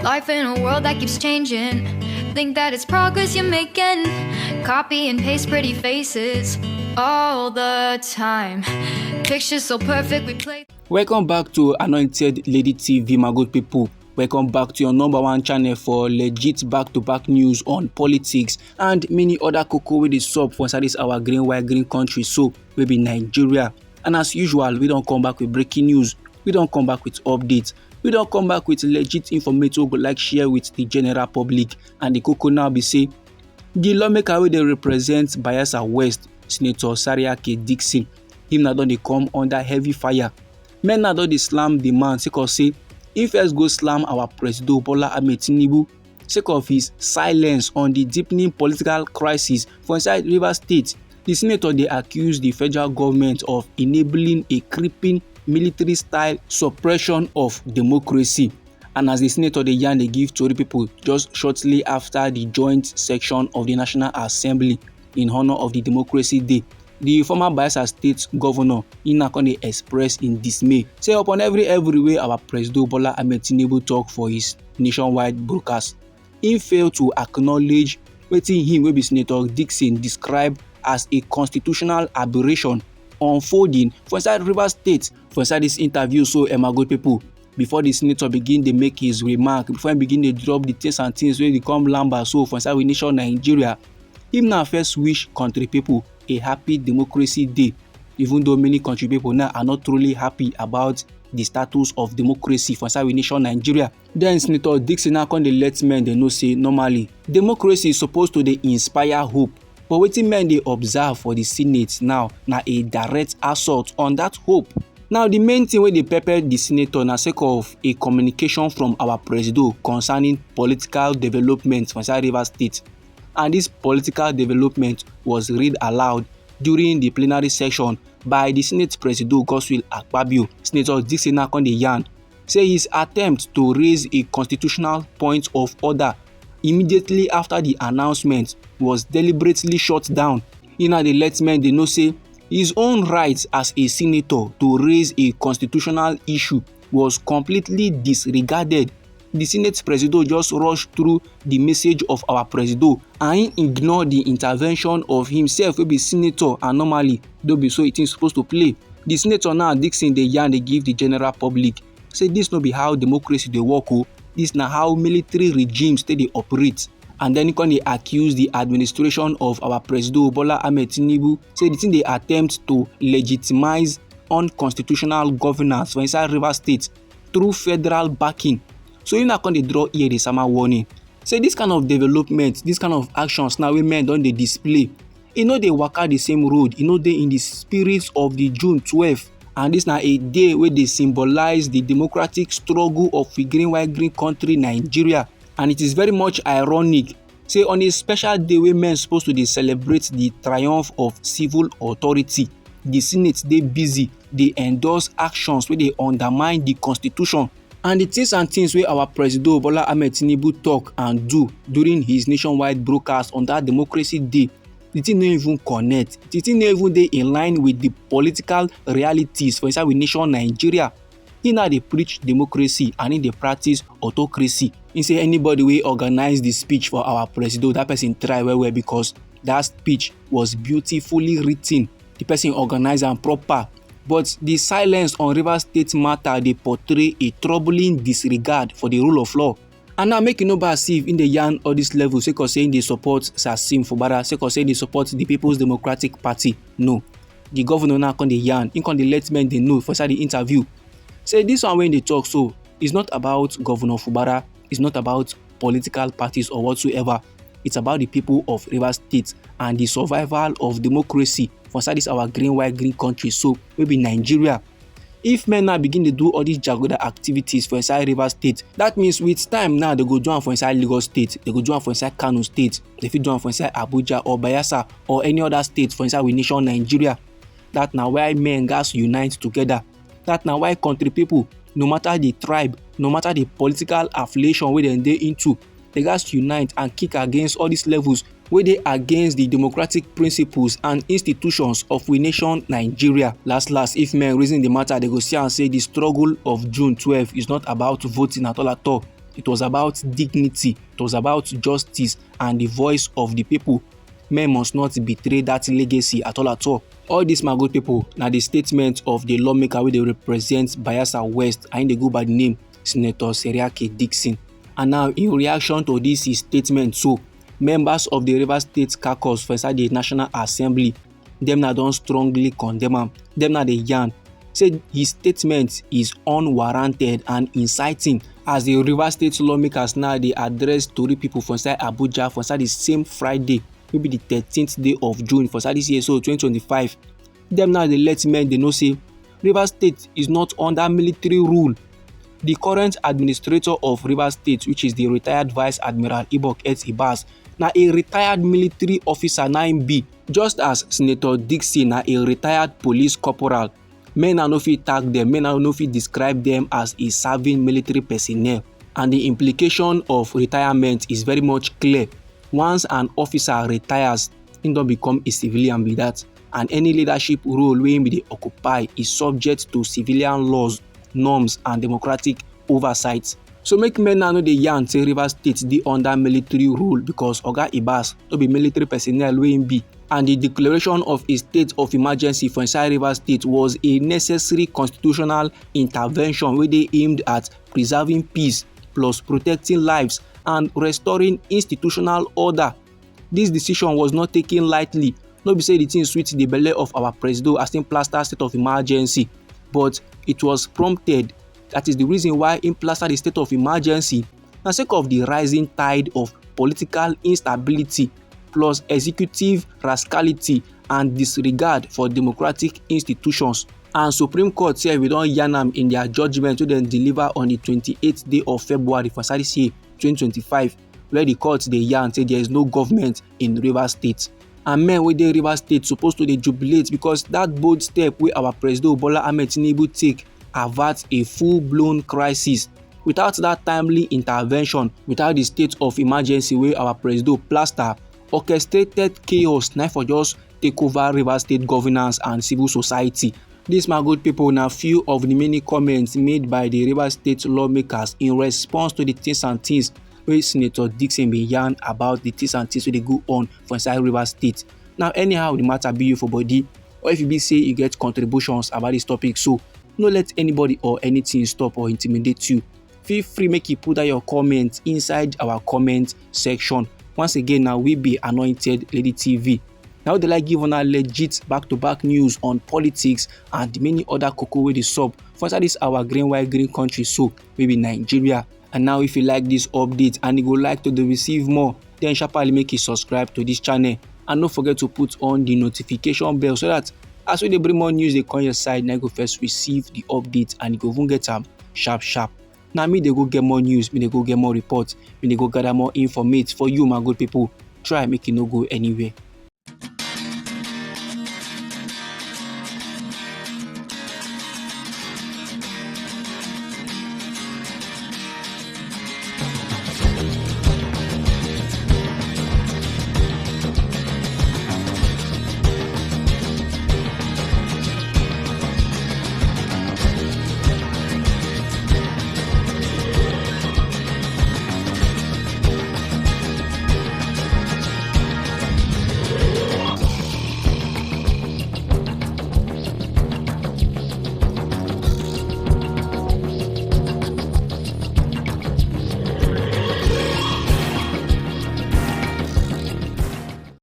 Life in a world that keeps changing. Think that it's progress you're making. Copy and paste pretty faces all the time. Pictures so perfect we play. Welcome back to Anointed Lady TV, my good people. Welcome back to your number one channel for legit back-to-back news on politics and many other cocoa with the sub for inside this our green white green country, so maybe Nigeria. And as usual, we don't come back with breaking news. We don't come back with updates. We don't come back with legit information we like share with the general public. And the cocoa now be say the lawmaker wey dey represent Bayelsa West, Senator Dixon, him na don dey come under heavy fire. Men na don dey slam the man sake of say if first go slam our President Bola Ahmed Tinubu sake of his silence on the deepening political crisis for inside Rivers State. The senator dey accuse the federal government of enabling a creeping military-style suppression of democracy. And as the senator dey yarn dey give tori pipo just shortly after the joint section of the National Assembly in honor of the Democracy Day, the former Bayelsa State Governor come dey express in dismay say upon every way our President Bola Ahmed Tinubu talk for his nationwide broadcast, he fail to acknowledge wetin him wey be Senator Dixon describe as a constitutional aberration unfolding for inside Rivers State. For inside this interview, so my good people, before the senator begin dey make his remark, before he begin dey drop the things and things wey dey come lamba so for inside we nation Nigeria, him now first wish country people a happy Democracy Day, even though many country people now are not truly happy about the status of democracy for inside we nation Nigeria. Then Senator Dixon now come dey let men dey know say normally democracy is supposed to dey inspire hope, but wetin men dey observe for the Senate now na a direct assault on that hope. Now the main thing wey dey pepper the senator na sake of a communication from our president concerning political development for inside Rivers State, and this political development was read aloud during the plenary session by the Senate President Godswill Akpabio. Senator Dixon now come dey yarn say his attempt to raise a constitutional point of order immediately after the announcement was deliberately shut down. He now dey let men dey know say his own right as a senator to raise a constitutional issue was completely disregarded. The Senate President just rushed through the message of our President and he ignored the intervention of himself wey be senator, and normally don't be so it is supposed to play. The senator now Dixon dey yarn dey give the general public say this no be how democracy dey work o, this na how military regimes dey operate. And then he come dey accuse the administration of our President Bola Ahmed Tinubu say the thing dey attempt to legitimize unconstitutional governance for inside Rivers State through federal backing. So he now come dey draw here the summer warning say this kind of development, this kind of actions now wey men don dey display, e no dey waka the same road, e no dey in the spirit of the June 12th. And this na a day wey dey symbolize the democratic struggle of the green white green country Nigeria. And it is very much ironic say on a special day wey men supposed to dey celebrate the triumph of civil authority, the Senate dey busy dey endorse actions wey dey undermine the constitution. And the things and things wey our President Bola Ahmed Tinubu talk and do during his nationwide broadcast on that Democracy Day, the thing no even connect. The thing no even dey in line with the political realities for inside we nation Nigeria. He now dey preach democracy and he dey practice autocracy. He say anybody wey organize the speech for our president, that person try well because that speech was beautifully written. The person organize am proper. But the silence on Rivers State matter dey portray a troubling disregard for the rule of law. And now make you know bad see in the yarn all these levels sake of saying they support Sasim Fubara, sake of saying they support the People's Democratic Party. No. The governor now come dey yarn, he come dey let men dey know for inside the interview. Say this one when they talk so, it's not about Governor Fubara, it's not about political parties or whatsoever. It's about the people of Rivers State and the survival of democracy for inside this our green white green country, so maybe Nigeria. If men now begin to do all these jagoda activities for inside Rivers State, that means with time now they go do am for inside Lagos State, they go do am for inside Kano State, they fit do am for inside Abuja or Bayelsa or any other state for inside we nation Nigeria. That now why men gats unite together. That now why country people, no matter the tribe, no matter the political affiliation wey dem dey into, they gats unite and kick against all these levels wey dey against the democratic principles and institutions of we nation Nigeria. Last, if men reason the matter, they go see and say the struggle of June 12 is not about voting at all. It was about dignity, it was about justice and the voice of the people. Men must not betray that legacy at all at all. All dis my good pipu na the statement of the lawmaker wey dey represent Bayelsa West and dey go by the name Senator Fìre Dixon. And now in reaction to dis his statement so, members of the Rivers State caucus for inside the National Assembly, dem na don strongly condemn am. Dem na dey yarn say his statement is unwarranted and inciting, as the Rivers State lawmakers now dey address tori pipu for inside Abuja for inside the same Friday, maybe the 13th day of June for inside this year so 2025. Dem now dey let men dey know say Rivers State is not under military rule. The current administrator of Rivers State, which is the retired Vice Admiral Ibok Ibas, na a retired military officer na im be, just as Senator Dixon na a retired police corporal. Men no fit tag them, men no fit describe them as a serving military personnel, and the implication of retirement is very much clear. Once an officer retires, he don become a civilian be that, and any leadership role wey him dey occupy is subject to civilian laws, norms and democratic oversight. So make men now no dey yarn say Rivers State dey under military rule because Oga Ibas no be military personnel wey him be, and the declaration of a state of emergency for inside Rivers State was a necessary constitutional intervention wey dey aimed at preserving peace plus protecting lives and restoring institutional order. This decision was not taken lightly. No be say the thing sweet the belle of our president as im plaster state of emergency, but it was prompted. That is the reason why im plaster the state of emergency, na sake of the rising tide of political instability plus executive rascality and disregard for democratic institutions. And Supreme Court sef we don yarn am in their judgment wey dem deliver on the 28th day of February for inside this year 2025, where the court dey yarn say there is no government in Rivers State. And men wey dey Rivers State suppose to dey jubilate because that bold step wey our president Bola Ahmed Tinubu take avert a full-blown crisis. Without that timely intervention, without the state of emergency wey our president plaster, orchestrated chaos na for just take over Rivers State governance and civil society. Dis my good people na few of the many comments made by the Rivers State lawmakers in response to the things and things wey Senator Dixon bin yarn about the things and things wey dey go on for inside Rivers State. Now anyhow the matter be you for body, or if e be say you get contributions about this topic, so no let anybody or anything stop or intimidate you. Feel free make you put down your comments inside our comment section. Once again, now we be Anointed Lady TV. Now they like give una legit back-to-back news on politics and many other cocoa wey dey sup for inside this our green white green country, so maybe Nigeria. And now if you like this update and you go like to receive more, then sharply make you subscribe to this channel and don't forget to put on the notification bell so that as we dey bring more news dey come your side, now you go first receive the update and you go even get am sharp. Now me dey go get more news, me dey go get more reports, me dey go gather more informate for you my good people. Try make you no go anywhere.